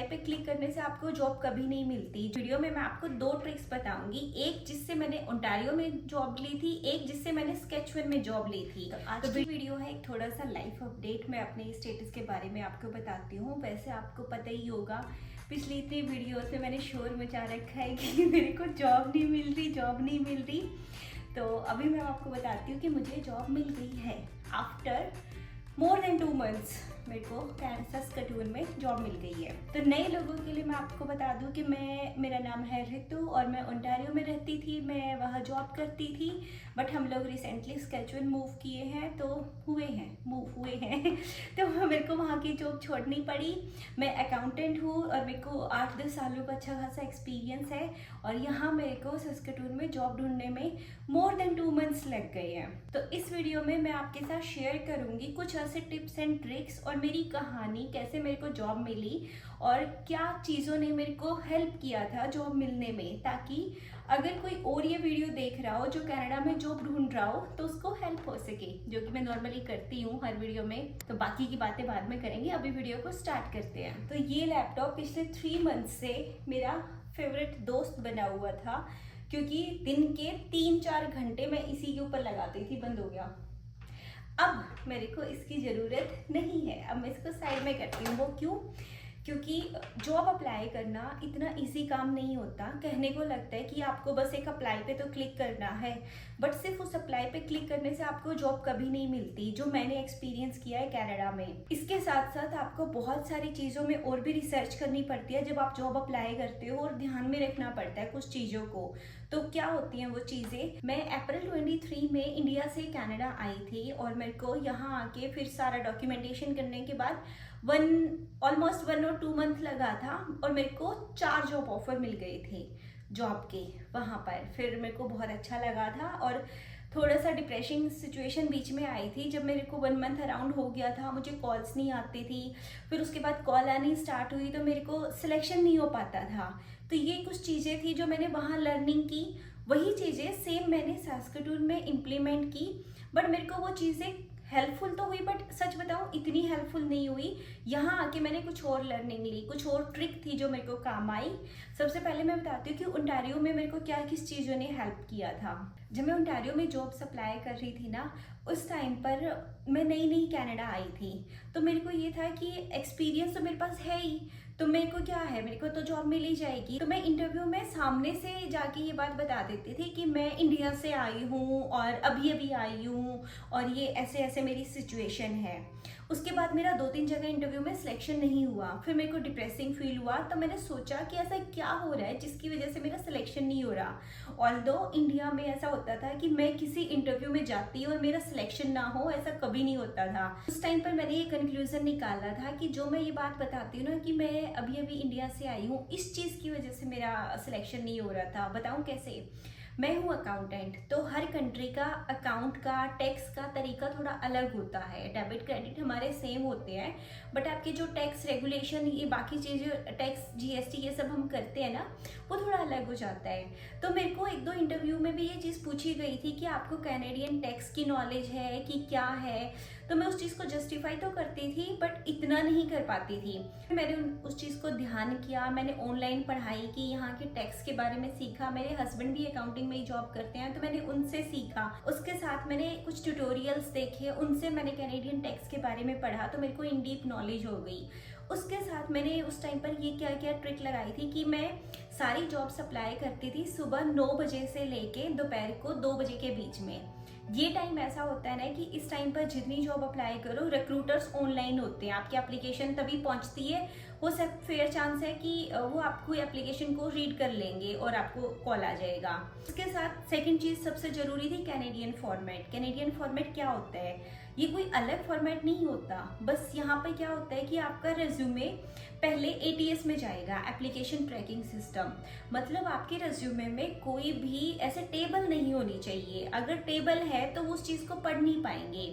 Apply पे click करने से आपको जॉब कभी नहीं मिलती। वीडियो में मैं आपको 2 ट्रिक्स बताऊंगी, एक जिससे मैंने ओंटारियो में जॉब ली थी, एक जिससे मैंने स्केचवन में जॉब ली थी। तो आज की वीडियो है एक थोड़ा सा लाइफ अपडेट। मैं अपने स्टेटस के बारे में आपको बताती हूँ। वैसे आपको पता ही होगा, पिछली इतनी वीडियोस में मैंने शोर मचा रखा है कि मेरे को जॉब नहीं मिल रही। तो अभी मैं आपको बताती हूँ कि मुझे जॉब मिल गई है। आफ्टर मोर देन 2 मंथ्स मेरे को सस्केचुअन में जॉब मिल गई है। तो नए लोगों के लिए मैं आपको बता दूं कि मेरा नाम है रितु और मैं ओंटारियो में रहती थी। मैं वहाँ जॉब करती थी, बट हम लोग रिसेंटली सस्केचुअन मूव किए हैं, तो मूव हुए हैं तो मेरे को वहाँ की जॉब छोड़नी पड़ी। मैं अकाउंटेंट हूँ और मेरे को 8-10 सालों का अच्छा खासा एक्सपीरियंस है और यहाँ मेरे को सस्केचुअन में जॉब ढूंढने में मोर देन 2 मंथ्स लग गए हैं। तो इस वीडियो में मैं आपके साथ शेयर करूँगी कुछ ऐसे टिप्स एंड ट्रिक्स और मेरी कहानी, कैसे मेरे को जॉब मिली और क्या चीज़ों ने मेरे को हेल्प किया था जॉब मिलने में, ताकि अगर कोई और ये वीडियो देख रहा हो जो कनाडा में जॉब ढूंढ रहा हो तो उसको हेल्प हो सके, जो कि मैं नॉर्मली करती हूँ हर वीडियो में। तो बाकी की बातें बाद में करेंगे, अभी वीडियो को स्टार्ट करते हैं। तो ये लैपटॉप पिछले 3 मंथ से मेरा फेवरेट दोस्त बना हुआ था, क्योंकि दिन के 3-4 घंटे मैं इसी के ऊपर लगाती थी। बंद हो गया। अब मेरे को इसकी ज़रूरत नहीं है, अब मैं इसको साइड में करती हूँ। वो क्यों? क्योंकि जॉब अप्लाई करना इतना इजी काम नहीं होता। कहने को लगता है कि आपको बस एक अप्लाई पे तो क्लिक करना है, बट सिर्फ उस अप्लाई पे क्लिक करने से आपको जॉब कभी नहीं मिलती, जो मैंने एक्सपीरियंस किया है कनाडा में। इसके साथ साथ आपको बहुत सारी चीज़ों में और भी रिसर्च करनी पड़ती है जब आप जॉब अप्लाई करते हो, और ध्यान में रखना पड़ता है कुछ चीज़ों को। तो क्या होती हैं वो चीज़ें? मैं अप्रैल 23 में इंडिया से कनाडा आई थी और मेरे को यहाँ आके फिर सारा डॉक्यूमेंटेशन करने के बाद ऑलमोस्ट 1 और 2 मंथ लगा था और मेरे को 4 जॉब ऑफर मिल गए थे जॉब के वहाँ पर। फिर मेरे को बहुत अच्छा लगा था और थोड़ा सा डिप्रेसिंग सिचुएशन बीच में आई थी जब मेरे को 1 मंथ अराउंड हो गया था, मुझे कॉल्स नहीं आती थी। फिर उसके बाद कॉल आनी स्टार्ट हुई तो मेरे को सिलेक्शन नहीं हो पाता था। तो ये कुछ चीज़ें थी जो मैंने वहाँ लर्निंग की। वही चीज़ें सेम मैंने सस्केचुअन में इम्प्लीमेंट की, बट मेरे को वो चीज़ें हेल्पफुल तो हुई, बट सच बताऊं इतनी हेल्पफुल नहीं हुई। यहाँ आके मैंने कुछ और लर्निंग ली, कुछ और ट्रिक थी जो मेरे को काम आई। सबसे पहले मैं बताती हूँ कि ओंटारियो में मेरे को क्या किस चीज़ों ने हेल्प किया था। जब मैं ओंटारियो में जॉब अप्लाई कर रही थी ना, उस टाइम पर मैं नई कनाडा आई थी, तो मेरे को ये था कि एक्सपीरियंस तो मेरे पास है ही, तो मेरे को क्या है, मेरे को तो जॉब मिल ही जाएगी। तो मैं इंटरव्यू में सामने से जाके ये बात बता देती थी कि मैं इंडिया से आई हूँ और अभी आई हूँ और ये ऐसे ऐसे मेरी सिचुएशन है। उसके बाद मेरा 2-3 जगह इंटरव्यू में सिलेक्शन नहीं हुआ। फिर मेरे को डिप्रेसिंग फील हुआ, तो मैंने सोचा कि ऐसा क्या हो रहा है जिसकी वजह से मेरा सिलेक्शन नहीं हो रहा। ऑल्दो इंडिया में ऐसा होता था कि मैं किसी इंटरव्यू में जाती और मेरा सिलेक्शन ना हो, ऐसा कभी नहीं होता था। उस टाइम पर मैंने ये कंक्लूजन निकाला था कि जो मैं ये बात बताती हूँ ना कि मैं अभी इंडिया से आई हूँ, इस चीज़ की वजह से मेरा सिलेक्शन नहीं हो रहा था। बताऊँ कैसे? मैं हूँ अकाउंटेंट, तो हर कंट्री का अकाउंट का टैक्स का तरीका थोड़ा अलग होता है। डेबिट क्रेडिट हमारे सेम होते हैं, बट आपके जो टैक्स रेगुलेशन, ये बाकी चीज़ें, टैक्स जीएसटी ये सब हम करते हैं ना, वो थोड़ा अलग हो जाता है। तो मेरे को 1-2 इंटरव्यू में भी ये चीज़ पूछी गई थी कि आपको कैनेडियन टैक्स की नॉलेज है कि क्या है। तो मैं उस चीज़ को जस्टिफाई तो करती थी, बट इतना नहीं कर पाती थी। मैंने उस चीज़ को ध्यान किया, मैंने ऑनलाइन पढ़ाई की, यहाँ के टैक्स के बारे में सीखा। मेरे हस्बैंड भी अकाउंटिंग में ही जॉब करते हैं, तो मैंने उनसे सीखा। उसके साथ मैंने कुछ ट्यूटोरियल्स देखे, उनसे मैंने कैनेडियन टैक्स के बारे में पढ़ा, तो मेरे को इन डीप नॉलेज हो गई। उसके साथ मैंने उस टाइम पर ये क्या ट्रिक लगाई थी कि मैं सारी जॉब्स अप्लाई करती थी सुबह 9 बजे से लेके दोपहर को 2 बजे के बीच में। ये टाइम ऐसा होता है ना कि इस टाइम पर जितनी जॉब अप्लाई करो, रिक्रूटर्स ऑनलाइन होते हैं, आपकी एप्लीकेशन तभी पहुंचती है। हो सकता फेयर चांस है कि वो आपको एप्लीकेशन को रीड कर लेंगे और आपको कॉल आ जाएगा। उसके साथ सेकंड चीज़ सबसे ज़रूरी थी कैनेडियन फॉर्मेट। कैनेडियन फॉर्मेट क्या होता है? ये कोई अलग फॉर्मेट नहीं होता, बस यहाँ पर क्या होता है कि आपका रेज्यूमे पहले एटीएस में जाएगा, एप्लीकेशन ट्रैकिंग सिस्टम। मतलब आपके रेज्यूमे में कोई भी ऐसे टेबल नहीं होनी चाहिए। अगर टेबल है तो वो उस चीज़ को पढ़ नहीं पाएंगे।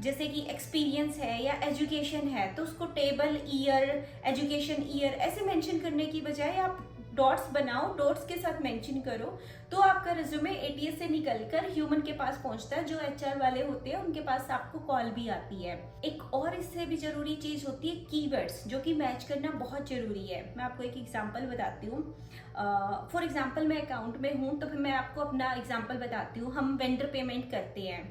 जैसे कि एक्सपीरियंस है या एजुकेशन है, तो उसको टेबल, ईयर, एजुकेशन ईयर ऐसे मेंशन करने की बजाय आप डॉट्स बनाओ, डॉट्स के साथ मेंशन करो, तो आपका रिज्यूमे एटीएस से निकलकर ह्यूमन के पास पहुंचता है, जो एचआर वाले होते हैं उनके पास आपको कॉल भी आती है। एक और इससे भी जरूरी चीज होती है कीवर्ड्स, जो कि मैच करना बहुत जरूरी है। मैं आपको एक एग्जांपल बताती हूँ। फॉर एग्जांपल मैं अकाउंट में हूँ, तो फिर मैं आपको अपना एग्जांपल बताती हूँ। हम वेंडर पेमेंट करते हैं,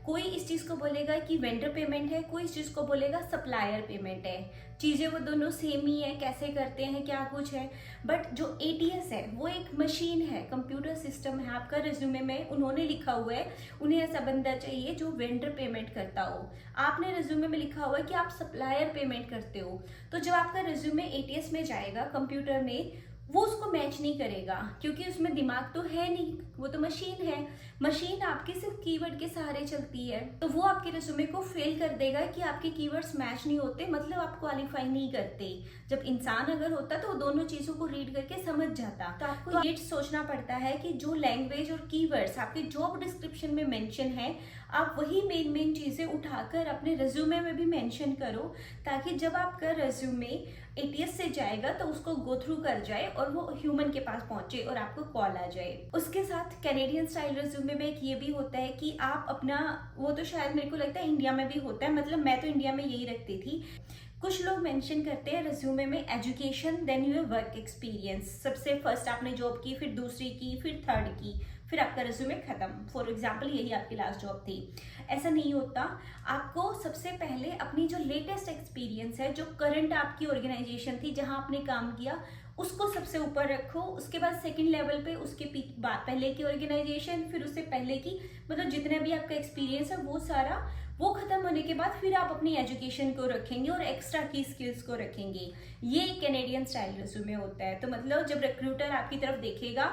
कोई इस चीज को बोलेगा कि वेंडर पेमेंट है, कोई इस चीज को बोलेगा सप्लायर पेमेंट है। चीजें वो दोनों सेम ही है, कैसे करते हैं क्या कुछ है, बट जो एटीएस है वो एक मशीन है, कंप्यूटर सिस्टम है। आपका रिज्यूमे में उन्होंने लिखा हुआ है उन्हें ऐसा बंदा चाहिए जो वेंडर पेमेंट करता हो, आपने रिज्यूमे में लिखा हुआ है कि आप सप्लायर पेमेंट करते हो। तो जब आपका रिज्यूमे एटीएस में जाएगा कंप्यूटर में, वो उसको मैच नहीं करेगा, क्योंकि उसमें दिमाग तो है नहीं, वो तो मशीन है। मशीन आपके सिर्फ कीवर्ड के सहारे चलती है, तो वो आपके रिज्यूमे को फेल कर देगा कि आपके कीवर्ड्स मैच नहीं होते, मतलब आप क्वालिफाई नहीं करते। जब इंसान अगर होता तो वो दोनों चीजों को रीड करके समझ जाता। तो आपको ये सोचना पड़ता है कि जो लैंग्वेज और कीवर्ड्स आपके जॉब डिस्क्रिप्शन में मेंशन है, आप वही मेन चीजें उठाकर अपने रिज्यूमे में भी मेंशन करो, ताकि जब आपका रिज्यूमे एटीएस से जाएगा तो उसको गो थ्रू कर जाए और वो ह्यूमन के पास पहुंचे और आपको कॉल आ जाए। उसके साथ कैनेडियन स्टाइल रिज्यूमे में एक ये भी होता है कि आप अपना, वो तो शायद मेरे को लगता है इंडिया में भी होता है, मतलब मैं तो इंडिया में यही रखती थी। कुछ लोग मेंशन करते हैं रिज्यूमे में education then your work experience. सबसे फर्स्ट आपने जॉब की, फिर दूसरी की, फिर थर्ड की, फिर आपका रिज्यूमे खत्म। फॉर एग्जाम्पल यही आपकी लास्ट जॉब थी। ऐसा नहीं होता। आपको सबसे पहले अपनी जो लेटेस्ट एक्सपीरियंस है, जो करंट आपकी ऑर्गेनाइजेशन थी जहां आपने काम किया, उसको सबसे ऊपर रखो। उसके बाद सेकंड लेवल पे उसके पहले की ऑर्गेनाइजेशन, फिर उससे पहले की, मतलब जितना भी आपका एक्सपीरियंस है वो सारा, वो खत्म होने के बाद फिर आप अपनी एजुकेशन को रखेंगे और एक्स्ट्रा की स्किल्स को रखेंगे। ये कैनेडियन स्टाइल रिज्यूमे होता है। तो मतलब जब रिक्रूटर आपकी तरफ देखेगा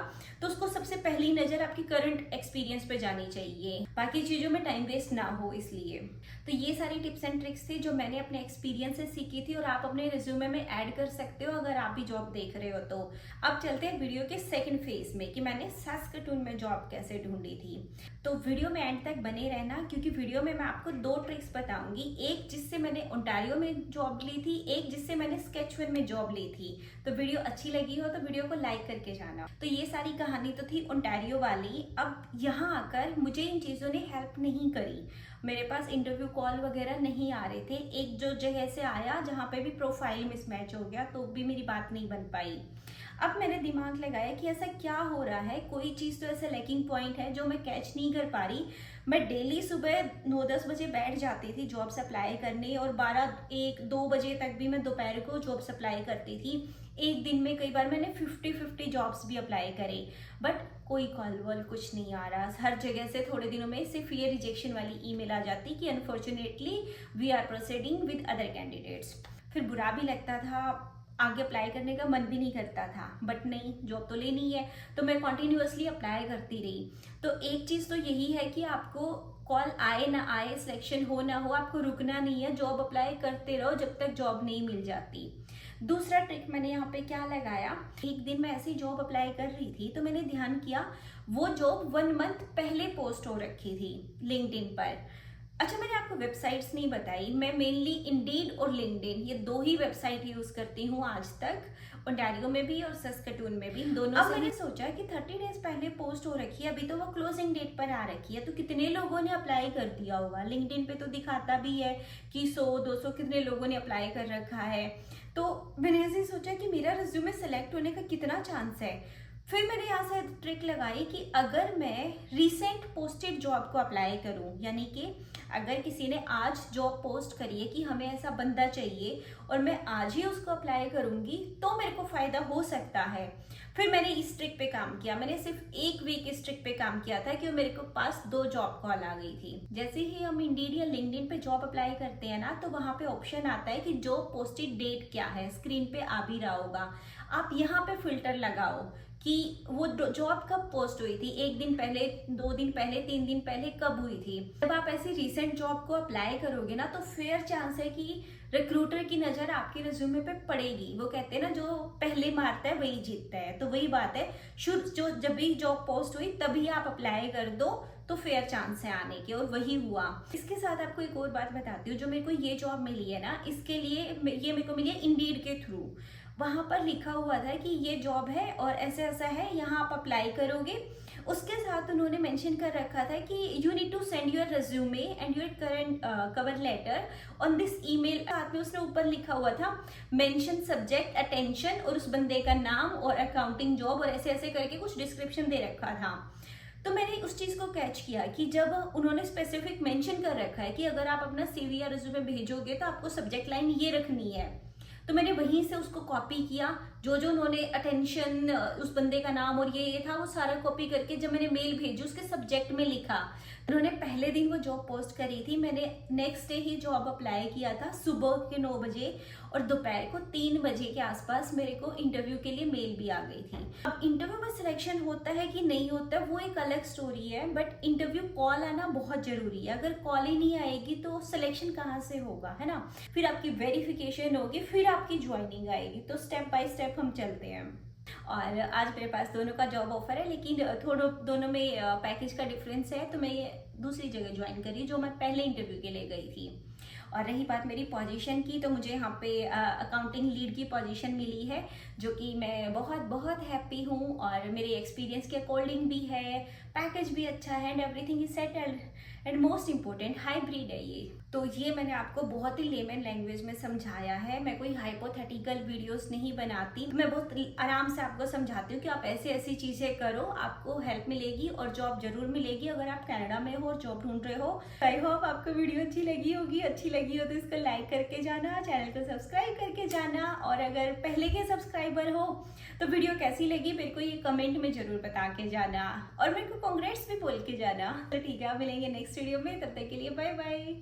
तो उसको सबसे पहली नजर आपकी करंट एक्सपीरियंस पे जानी चाहिए, बाकी चीजों में टाइम वेस्ट ना हो इसलिए। तो ये सारी टिप्स एंड ट्रिक्स थी जो मैंने अपने एक्सपीरियंस से सीखी थी, और आप अपने रिज्यूमे में ऐड कर सकते हो अगर आप भी जॉब देख रहे हो तो। अब चलते हैं वीडियो के सेकंड फेज में कि मैंने सैस्केटून में जॉब कैसे ढूंढी थी। तो वीडियो में एंड तक बने रहना, क्योंकि वीडियो में मैं आपको दो ट्रिक्स बताऊंगी, एक जिससे मैंने ओंटारियो में जॉब ली थी, एक जिससे मैंने स्केचवन में जॉब ली थी। तो वीडियो अच्छी लगी हो तो वीडियो को लाइक करके जाना। तो ये सारी कहानी तो थी ओंटारियो वाली। अब यहाँ आकर मुझे इन चीजों ने हेल्प नहीं करी, मेरे पास इंटरव्यू कॉल वगैरह नहीं आ रहे थे। एक जो जगह से आया जहाँ पे भी प्रोफाइल मिसमैच हो गया, तो भी मेरी बात नहीं बन पाई। अब मैंने दिमाग लगाया कि ऐसा क्या हो रहा है, कोई चीज तो ऐसा लैकिंग पॉइंट है जो मैं कैच नहीं कर पा रही। मैं डेली सुबह 9-10 बजे बैठ जाती थी जॉब्स अप्लाई करने, और 12-1-2 बजे तक भी मैं दोपहर को जॉब्स अप्लाई करती थी। एक दिन में कई बार मैंने 50-50 जॉब्स भी अप्लाई करे, बट कोई कॉल वॉल कुछ नहीं आ रहा। हर जगह से थोड़े दिनों में सिर्फ ये रिजेक्शन वाली ईमेल आ जाती कि unfortunately we are proceeding with other candidates. फिर बुरा भी लगता था, आगे अप्लाई करने का मन भी नहीं करता था, बट नहीं, जॉब तो लेनी है, तो मैं कॉन्टिन्यूअसली अप्लाई करती रही। तो एक चीज़ तो यही है कि आपको कॉल आए ना आए, सिलेक्शन हो ना हो, आपको रुकना नहीं है, जॉब अप्लाई करते रहो जब तक जॉब नहीं मिल जाती। दूसरा ट्रिक मैंने यहाँ पे क्या लगाया, एक दिन मैं ऐसी जॉब अप्लाई कर रही थी तो मैंने ध्यान किया वो जॉब 1 मंथ पहले पोस्ट हो रखी थी लिंक्डइन पर। अच्छा, मैंने आपको वेबसाइट्स नहीं बताई, मैं मेनली इंडीड और लिंक्डइन, ये 2 ही वेबसाइट यूज करती हूँ आज तक, ओंटारियो में भी और सस्केटून में भी, दोनों। अब मैंने सोचा कि 30 डेज पहले पोस्ट हो रखी है, अभी तो वो क्लोजिंग डेट पर आ रखी है, तो कितने लोगों ने अप्लाई कर दिया होगा। लिंक्डइन पे तो दिखाता भी है कि 100-200 कितने लोगों ने अप्लाई कर रखा है। तो मैंने ऐसे सोचा कि मेरा रिज्यूमे सेलेक्ट होने का कितना चांस है। फिर मैंने यहाँ से ट्रिक लगाई कि अगर मैं रिसेंट पोस्टेड जॉब को अप्लाई करूँ, यानी कि अगर किसी ने आज जॉब पोस्ट करी है कि हमें ऐसा बंदा चाहिए और मैं आज ही उसको अप्लाई करूंगी, तो मेरे को फायदा हो सकता है। फिर मैंने इस ट्रिक पे काम किया, मैंने सिर्फ 1 वीक इस ट्रिक पे काम किया था कि मेरे को पास 2 जॉब कॉल आ गई थी। जैसे ही हम इंडीड या लिंक्डइन पे जॉब अप्लाई करते हैं ना, तो वहां पे ऑप्शन आता है कि जॉब पोस्टेड डेट क्या है, स्क्रीन पे आ भी रहा होगा। आप यहाँ पे फिल्टर लगाओ कि वो जॉब कब पोस्ट हुई थी, 1 दिन पहले, 2 दिन पहले, 3 दिन पहले, कब हुई थी। जब आप ऐसी रिसेंट जॉब को अप्लाई करोगे ना, तो फेयर चांस है कि रिक्रूटर की नजर आपके रिज्यूमे पे पड़ेगी। वो कहते हैं ना, जो पहले मारता है वही जीतता है, तो वही बात है। जो जब भी जॉब पोस्ट हुई तभी आप अप्लाई कर दो, तो फेयर चांस है आने के, और वही हुआ। इसके साथ आपको एक और बात बताती हूँ, जो मेरे को ये जॉब मिली है ना, इसके लिए ये मेरे को मिली है इंडीड के थ्रू। वहाँ पर लिखा हुआ था कि ये जॉब है और ऐसा ऐसा है, यहाँ आप अप्लाई करोगे। उसके साथ उन्होंने मेंशन कर रखा था कि you need to send your resume and your current cover letter on this email. साथ में उसने ऊपर लिखा हुआ था मेंशन सब्जेक्ट अटेंशन और उस बंदे का नाम और अकाउंटिंग जॉब और ऐसे ऐसे करके कुछ डिस्क्रिप्शन दे रखा था। तो मैंने उस चीज़ को कैच किया कि जब उन्होंने स्पेसिफिक मेंशन कर रखा है कि अगर आप अपना सीवी या रिज्यूमे भेजोगे तो आपको सब्जेक्ट लाइन ये रखनी है, तो मैंने वहीं से उसको कॉपी किया। जो जो उन्होंने अटेंशन, उस बंदे का नाम और ये था, वो सारा कॉपी करके जब मैंने मेल भेजी उसके सब्जेक्ट में लिखा। उन्होंने पहले दिन वो जॉब पोस्ट करी थी, मैंने नेक्स्ट डे ही जॉब अप्लाई किया था सुबह के 9 बजे और दोपहर को 3 बजे के आसपास मेरे को इंटरव्यू के लिए मेल भी आ गई थी। अब इंटरव्यू में सिलेक्शन होता है कि नहीं होता वो एक अलग स्टोरी है, बट इंटरव्यू कॉल आना बहुत जरूरी है। अगर कॉल ही नहीं आएगी तो सिलेक्शन कहाँ से होगा, है ना। फिर आपकी वेरिफिकेशन होगी, फिर आपकी ज्वाइनिंग आएगी। तो स्टेप बाय स्टेप हम चलते हैं। और आज मेरे पास दोनों का जॉब ऑफर है, लेकिन थोड़ा दोनों में पैकेज का डिफरेंस है, तो मैं ये दूसरी जगह ज्वाइन करी जो मैं पहले इंटरव्यू के लिए गई थी। और रही बात मेरी पोजीशन की, तो मुझे यहाँ पे अकाउंटिंग लीड की पोजीशन मिली है, जो कि मैं बहुत बहुत हैप्पी हूँ और मेरे एक्सपीरियंस के अकॉर्डिंग भी है, पैकेज भी अच्छा है and everything is settled and most important hybrid है ये। तो ये मैंने आपको बहुत ही लेमन लैंग्वेज में समझाया है। मैं कोई हाइपोथेटिकल वीडियोस नहीं बनाती, मैं बहुत आराम से आपको समझाती हूँ कि आप ऐसी ऐसी चीजें करो, आपको हेल्प मिलेगी और जॉब जरूर मिलेगी अगर आप कनाडा में हो और जॉब ढूंढ रहे हो। आई होप आपको वीडियो अच्छी लगी होगी। अच्छी लगी हो तो इसको लाइक करके जाना, चैनल को सब्सक्राइब करके जाना, और अगर पहले के सब्सक्राइबर हो तो वीडियो कैसी लगी मेरे को ये कमेंट में जरूर बता के जाना और मेरे को कांग्रेट्स भी बोल के जाना। तो ठीक है, मिलेंगे नेक्स्ट वीडियो में, तब तक के लिए बाय बाय।